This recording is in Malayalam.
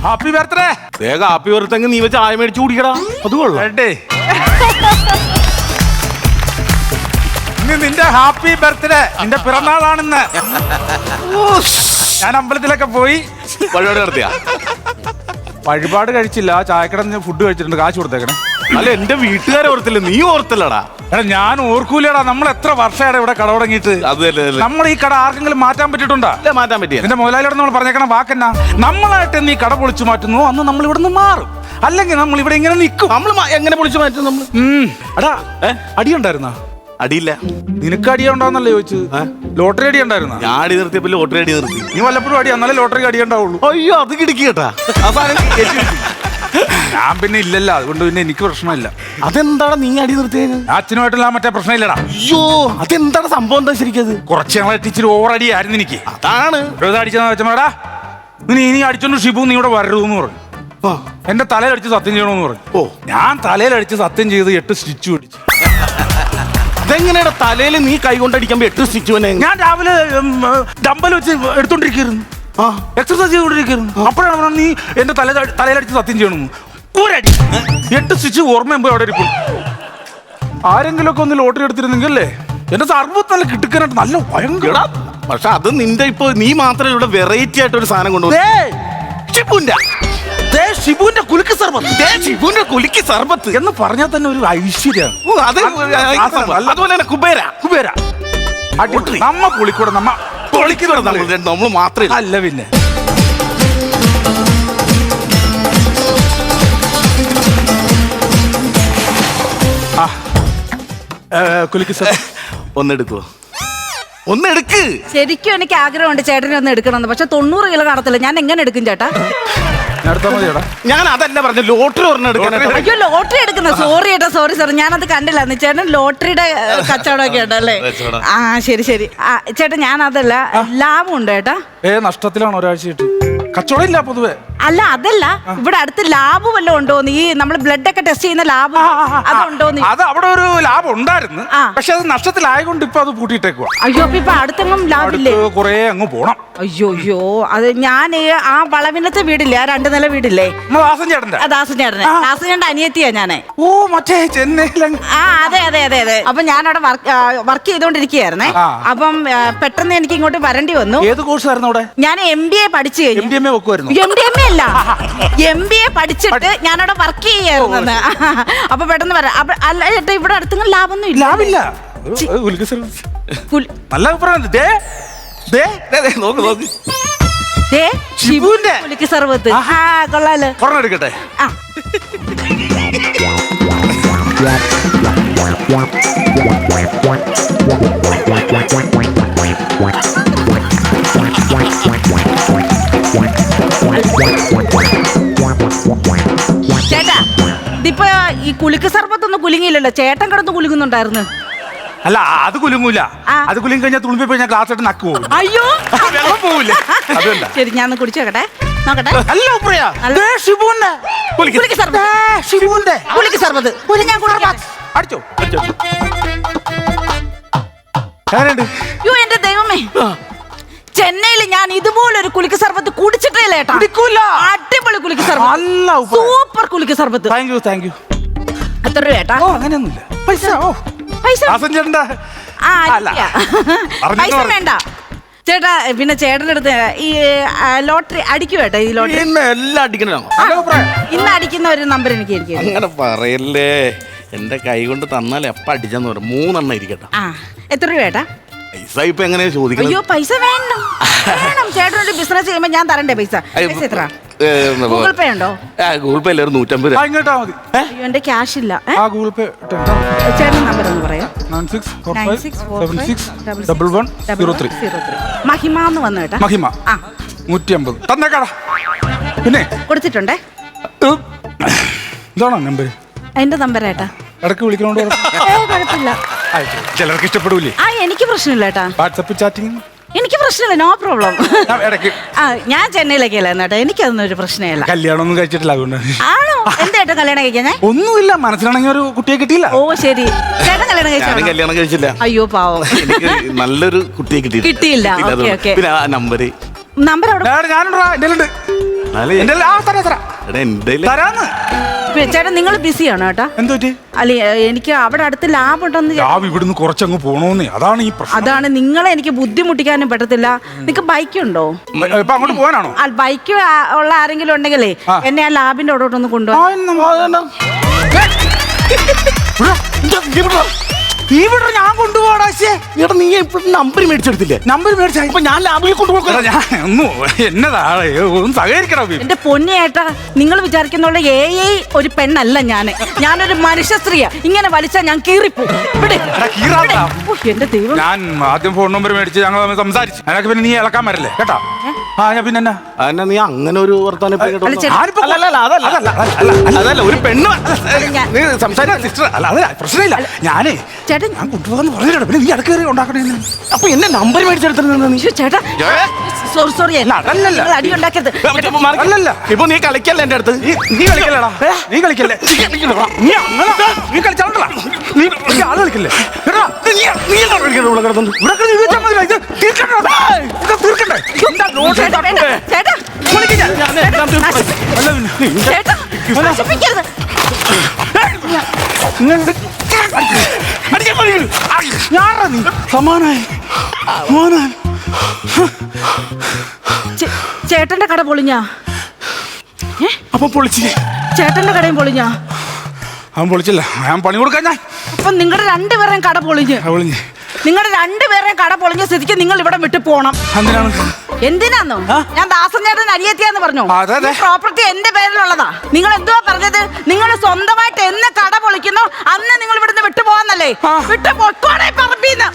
Happy birthday. വേഗം ഹാപ്പി ബർത്ത്ഡേ നീ വെച്ച് ചായ മേടിച്ചു കുടിക്കടാ. അത് കൊള്ളാം. ഇന്ന് നിന്റെ ഹാപ്പി ബർത്ത്ഡേ, നിന്റെ പിറന്നാളാണെന്ന്. ഞാൻ അമ്പലത്തിലൊക്കെ പോയി വഴിപാട് നടത്തിയ വഴിപാട് കഴിച്ചില്ല, ചായക്കട ഫുഡ് കഴിച്ചിട്ടുണ്ട്, കാശ് കൊടുത്തേക്കണേ. അല്ല എന്റെ വീട്ടുകാരെ ഓർത്തില്ല, നീ ഓർത്തില്ലടാ. എടാ ഞാൻ ഓർക്കൂലടാ, നമ്മൾ എത്ര വർഷമാണ് ഇവിടെ കട തുടങ്ങിയിട്ട്. നമ്മൾ ഈ കട ആർക്കെങ്കിലും മാറ്റാൻ പറ്റിയിട്ടുണ്ടോ? മാറ്റാൻ പറ്റിയ എന്റെ മുതലാളിയോട് നമ്മൾ പറഞ്ഞേക്കണ വാക്കെന്നാ, നമ്മളായിട്ട് നീ കട പൊളിച്ചു മാറ്റുന്നു അന്ന് നമ്മൾ ഇവിടെ നിന്ന് മാറും, അല്ലെങ്കിൽ നമ്മൾ ഇവിടെ ഇങ്ങനെ നിൽക്കും. നമ്മൾ എങ്ങനെ പൊളിച്ചു മാറ്റും നമ്മൾ? എടാ അടിയുണ്ടായിരുന്ന? അടിയില്ല. നിനക്ക് അടിയുണ്ടാവുന്നല്ലേ ചോദിച്ചു? ലോട്ടറി അടി ഉണ്ടായിരുന്ന? ഞാൻ അടി നിർത്തിയപ്പോ ലോട്ടറി അടി നിർത്തി. നീ വല്ലപ്പോഴും അടി എന്നാലേ ലോട്ടറി അടി ഉണ്ടാവുള്ളൂ. അയ്യോ അത് കിടക്കി കേട്ടാ. ഞാൻ പിന്നെ ഇല്ലല്ലോ, അതുകൊണ്ട് പിന്നെ എനിക്ക് പ്രശ്നമില്ല. അതെന്താണ് നീ അടി നിർത്തിയത്? അച്ഛനുമായിട്ടുള്ള മറ്റേ പ്രശ്നമില്ലടാ. അയ്യോ അതെന്താണ് സംഭവം? എന്താ ശരിക്കത്? കുറച്ച് ഞങ്ങളെ ഇച്ചിരി ഓവർ അടിയായിരുന്നു എനിക്ക്. അതാണ് അടിച്ചെന്ന് വെച്ചാടാ, നീ അടിച്ചോണ്ട് ഷിബു നീ ഇവിടെ വരരുതെന്ന് പറഞ്ഞു. എന്റെ തലയിലടിച്ച് സത്യം ചെയ്യണമെന്ന് പറഞ്ഞു. ഞാൻ തലയിലടിച്ച് സത്യം ചെയ്ത് 8 സ്റ്റിച്ച് പിടിച്ചു. അതെങ്ങനെയാ തലയിൽ നീ കൈ കൊണ്ടടിക്കുമ്പോ 8 സ്റ്റിച്ച്? ഞാൻ രാവിലെ ഡമ്പൽ വെച്ച് എടുത്തോണ്ടിരിക്കുന്നു, എക്സർസൈസ് ചെയ്തോണ്ടിരിക്കുന്നു. അപ്പോഴാണ് നീ എന്റെ തലയിലടിച്ച് സത്യം ചെയ്യണമെന്ന്. 8 സ്റ്റിച്ച് ഓർമ്മയുമ്പോ അവിടെ ഇരിക്കും. ആരെങ്കിലും ഒക്കെ ഒന്ന് ലോട്ടറി എടുത്തിരുന്നെങ്കിൽ അല്ലേ എന്റെ സർവത്ത് നല്ല കിട്ടുക്കാനായിട്ട് നല്ല ഭയങ്കര. പക്ഷെ അത് നിന്റെ ഇപ്പൊ നീ മാത്രമേ ഇവിടെ വെറൈറ്റി ആയിട്ട് ഒരു സാധനം കൊണ്ടുപോകും. ഷിബുവിന്റെ കുലുക്ക് സർബത്ത്, ഷിബുവിന്റെ കുലുക്കി സർബത്ത് എന്ന് പറഞ്ഞാൽ തന്നെ ഒരു ഐശ്വര്യം. അതുപോലെ തന്നെ കുബേര നമ്മ പുളിക്കൂടെ നമ്മൾ മാത്രമേ അല്ല പിന്നെ. കുലുക്ക് സർ ഒന്നെടുക്കുവോ? ഒന്നെടുക്ക്. ശരിക്കും എനിക്ക് ആഗ്രഹമുണ്ട് ചേട്ടനെ ഒന്ന് എടുക്കണമെന്ന്, പക്ഷെ 90 കിലോ കാണത്തില്ല. ഞാൻ എങ്ങനെ എടുക്കും ചേട്ടാ? ഞാൻ അതല്ല പറഞ്ഞു, ലോട്ടറി ഒരെണ്ണം എടുക്കാൻ. അയ്യോ ലോട്ടറി എടുക്കുന്ന, സോറി ചേട്ടാ, സോറി സാർ, ഞാനത് കണ്ടില്ല. ചേട്ടൻ ലോട്ടറിയുടെ കച്ചവടമൊക്കെ ഉണ്ടല്ലേ? ആ ശരി ശരി. ചേട്ടാ ഞാൻ അതല്ല, ലാഭമുണ്ട് ചേട്ടാ. നഷ്ടത്തിലാണ് ഒരാഴ്ചയായിട്ട് കച്ചവടം ഇല്ല പൊതുവെ. അല്ല അതല്ല, ഇവിടെ അടുത്ത് ലാബ് വല്ലതും ഉണ്ടോന്ന്, ഈ നമ്മൾ ബ്ലഡ് ഒക്കെ ടെസ്റ്റ് ചെയ്യുന്ന ലാബ് അതുണ്ടോന്ന്. അത് അവിടെ ഒരു ലാബ് ഉണ്ടായിരുന്നു, പക്ഷെ അത് നഷ്ടത്തിലായതുകൊണ്ട് ഇപ്പൊ അത് പൂട്ടിയിട്ടേക്കുവാ. അയ്യോ അപ്പൊ ഇപ്പൊ അടുത്തെങ്ങും ലാബില്ലേ? കുറെ അങ്ങ് പോണം. അയ്യോ അത് ഞാൻ ആ വളവിനത്തെ വീടില്ലേ, ആ 2 നില വീടില്ലേ, ദാസൻ ചേട്ടന്റെ. ദാസൻ ചേട്ടന്റെ അനിയത്തിയാ ഞാനേ. ഓ മറ്റേ ചെന്നൈയിലെ. അതെ അതെ അതെ അതെ. അപ്പൊ ഞാൻ അവിടെ വർക്ക് ചെയ്തോണ്ടിരിക്കുകയായിരുന്നേ. അപ്പം പെട്ടെന്ന് എനിക്ക് ഇങ്ങോട്ട് വരേണ്ടി വന്നു. ഏത് കോഴ്സ് ആയിരുന്നു അവിടെ? ഞാൻ MBA പഠിച്ചു കഴിഞ്ഞു. MBA അല്ല, MBA പഠിച്ചിട്ട് ഞാനവിടെ വർക്ക് ചെയ്യായിരുന്നു. അപ്പൊ പെട്ടെന്ന് വരാം. അല്ല ചേട്ടാ ഇവിടെ അടുത്തെങ്കിലും ലാഭമൊന്നും ഇല്ല. ലാഭില്ല. നല്ല അഭിപ്രായം. ഷിബുവിന്റെ കുലുക്കി സർബത്ത് കൊള്ളാലോ. എടുക്കട്ടെ. ചേട്ടാ ഇതിപ്പോ ഈ കുലുക്ക് സർബത്തൊന്നും കുലുങ്ങിയില്ലല്ലോ, ചേട്ടൻ കിടന്ന് കുലുങ്ങുന്നുണ്ടായിരുന്നു. അല്ല അത് കുലുങ്ങൂല, അത് കുലുങ്ങി കഴിഞ്ഞാൽ തുളുമ്പി ഞാൻ ക്ലാസ് ആയിട്ട് നക്ക് പോകും. അയ്യോ വെള്ളം പോവില്ല. അതുകൊണ്ടാ. ശരി ഞാൻ ഒന്ന് കുടിച്ചോക്കട്ടെ, നോക്കട്ടെ. അടിച്ചോ അയ്യോ എന്റെ ദൈവമേ, ചെന്നൈയിൽ ഞാൻ ഇതുപോലൊരു കുലുക്ക് സർബത്ത് കുടിച്ചിട്ടേ ഇല്ല ചേട്ടാ. അടിപൊളി കുലുക്ക് സർബത്ത്, സൂപ്പർ കുലുക്ക് സർബത്ത്. Thank you thank you. എത്ര രൂപ ചേട്ടാ? അങ്ങനെയൊന്നുമില്ല. പൈസ പൈസ വേണ്ട ചേട്ടാ. പിന്നെ ചേട്ടൻ്റെ അടുത്ത് ഈ ലോട്ടറി അടിക്കും കേട്ടോ. ഈ ലോട്ടറി എല്ലാം അടിക്കണം. ഇന്ന് അടിക്കുന്ന ഒരു നമ്പർ എനിക്ക് അങ്ങനെ പറയല്ലേ. എന്റെ കൈ കൊണ്ട് തന്നാൽ എപ്പ അടിച്ചെന്ന് പറയും. 3 എണ്ണം ഇരിക്കട്ടെ. എത്ര രൂപ ചേട്ടാ? പൈസ ഇപ്പൊ എങ്ങനെയാ ചോദിക്കണം? അയ്യോ പൈസ വേണം. ചേട്ടനൊരു ബിസിനസ് ചെയ്യുമ്പോ ഞാൻ തരണ്ടേ പൈസ? പൈസ എത്ര? ഗൂഗിൾ പേ ഉണ്ടോ? ഗൂഗിൾ പേ 150 ഇങ്ങോട്ടാ മതി. അയ്യോ എന്റെ ക്യാഷ് ഇല്ല. ഗൂഗിൾ പേ ചേട്ടൻ നമ്പർ ഒന്ന് പറയാം. 9645761103. മഹിമ എന്ന് വന്നു കേട്ടാ. മഹിമ 150 തന്നേക്കാടാ. പിന്നെ കൊടുത്തിട്ടുണ്ടേ. ഇതാണോ നമ്പർ? എന്റെ നമ്പർ ഏട്ടാ. ഇടയ്ക്ക് വിളിക്കണോണ്ട് കുഴപ്പമില്ല. ചിലർക്ക് ഇഷ്ടപ്പെടൂലേ? എനിക്ക് പ്രശ്നമില്ല ഏട്ടാ. വാട്സാപ്പിൽ ചാറ്റിംഗ് എനിക്ക് പ്രശ്നമില്ല, നോ പ്രോബ്ലം. ഞാൻ ചെന്നൈയിലേക്കല്ല കേട്ടോ, എനിക്കതൊന്നും ഒരു പ്രശ്നമില്ല. കല്യാണം ഒന്നും കഴിച്ചിട്ടില്ല, അതുകൊണ്ട്. ആണോ? എന്താ കല്യാണം കഴിക്കാൻ? ഒന്നുമില്ല, മനസ്സിലാണെങ്കിൽ ഒരു കുട്ടിയെ കിട്ടിയില്ല. ഓ ശരി. ചേട്ടൻ കല്യാണം കഴിച്ചില്ല. അയ്യോ പാവം, നല്ലൊരു കുട്ടിയെ കിട്ടിയില്ല. നമ്പർ നമ്പർ ഞാനുണ്ടാ. എന്റെ തരാന്ന്. ചേട്ടാ നിങ്ങൾ ബിസിയാണോ ചേട്ടാ? എന്തോ പറ്റി? അല്ലെ എനിക്ക് അവിടെ അടുത്ത് ലാബ് ഉണ്ടെന്ന് ലാബ് ഇവിടുന്ന് കുറച്ചങ്ങ് പോണോന്നേ, അതാണ് ഈ പ്രശ്നം. അതാണ് നിങ്ങളെ എനിക്ക് ബുദ്ധിമുട്ടിക്കാനും പറ്റത്തില്ല. നിങ്ങക്ക് ബൈക്ക് ഉണ്ടോ? ഇപ്പൊ അങ്ങോട്ട് പോകാനാണോ? ബൈക്ക് ഉള്ള ആരെങ്കിലും ഉണ്ടെങ്കിലേ എന്നെ ആ ലാബിന്റെ അവിടോട്ടൊന്ന് കൊണ്ടുപോകാം. ഇവിടെ ഞാൻ കൊണ്ടുപോടാ. എടാ നീ നമ്പർ മേടിച്ചെടുത്തില്ലേ? നമ്പർ മേടിച്ചാ ഞാൻ ലാബിൽ കൊണ്ടുപോകാം. ഞാൻ എന്നതാണ് ഒന്ന് സഹകരിക്കണം. എന്റെ പൊന്നേട്ടാ, നിങ്ങൾ വിചാരിക്കുന്ന ഒരു പെണ്ണല്ല ഞാനൊരു മനുഷ്യ സ്ത്രീയാ. ഇങ്ങനെ വലിച്ചാ ഞാൻ കീറിപ്പോ. എന്റെ ദൈവം, ഞാൻ ആദ്യം ഫോൺ നമ്പർ മേടിച്ച് ഞങ്ങൾ സംസാരിച്ചു. അതിനൊക്കെ പിന്നെ നീ ഇളക്കാൻ വരല്ലേ കേട്ടാ. ഞാൻ പിന്നെ നീ അങ്ങനെ ഒരു വർത്താനം അതല്ല ഒരു പെണ്ണ് സിസ്റ്റർ അല്ല, അതല്ല പ്രശ്നമില്ല. ഞാനേ ചേട്ടൻ ഞാൻ കൊണ്ടുപോകാന്ന് പറഞ്ഞിട്ടുണ്ട്. പിന്നെ നീ ഇടക്ക് ഉണ്ടാക്കണേ. അപ്പൊ എന്നെ നമ്പർ മേടിച്ചെടുത്തിരുന്നു. ചേട്ടാ സോറി അടി ഉണ്ടാക്കരുത്. അല്ലല്ല, ഇപ്പൊ നീ കളിക്കല്ലേ എന്റെ അടുത്ത്? നീ കളിക്കല്ലേടാ, നീ കളിക്കല്ലേ, നീ കളിച്ചാലോ, നീ ആള് കളിക്കല്ലേ. ചേട്ടാ നശിപ്പിക്കരുത്. ചേട്ടന്റെ കട പൊളിഞ്ഞാ? അപ്പൊ പൊളിച്ചില്ലേ? ചേട്ടന്റെ കടയും പൊളിഞ്ഞാ? അവൻ പൊളിച്ചില്ല, ഞാൻ പണി കൊടുക്കാൻ. ഞാൻ അപ്പൊ നിങ്ങളുടെ രണ്ടുപേരെയും കട പൊളിഞ്ഞ് നിങ്ങളുടെ രണ്ടുപേരെയും കട പൊളിഞ്ഞ സ്ഥിതിക്ക് നിങ്ങൾ ഇവിടെ വിട്ടു പോണം. എന്തിനാന്നോ? ഞാൻ ദാസൻ ചേട്ടൻ അരിയെത്തിയാന്ന് പറഞ്ഞു. പ്രോപ്പർട്ടി എന്റെ പേരിലുള്ളതാ. നിങ്ങൾ എന്തുവാ പറഞ്ഞത്? നിങ്ങൾ സ്വന്തമായിട്ട് എന്ന് കട പൊളിക്കുന്നോ അന്ന് നിങ്ങൾ ഇവിടുന്ന് വിട്ടു പോവാന്നല്ലേ? വിട്ടു പൊക്കോണേ പറമ്പീന്ന്.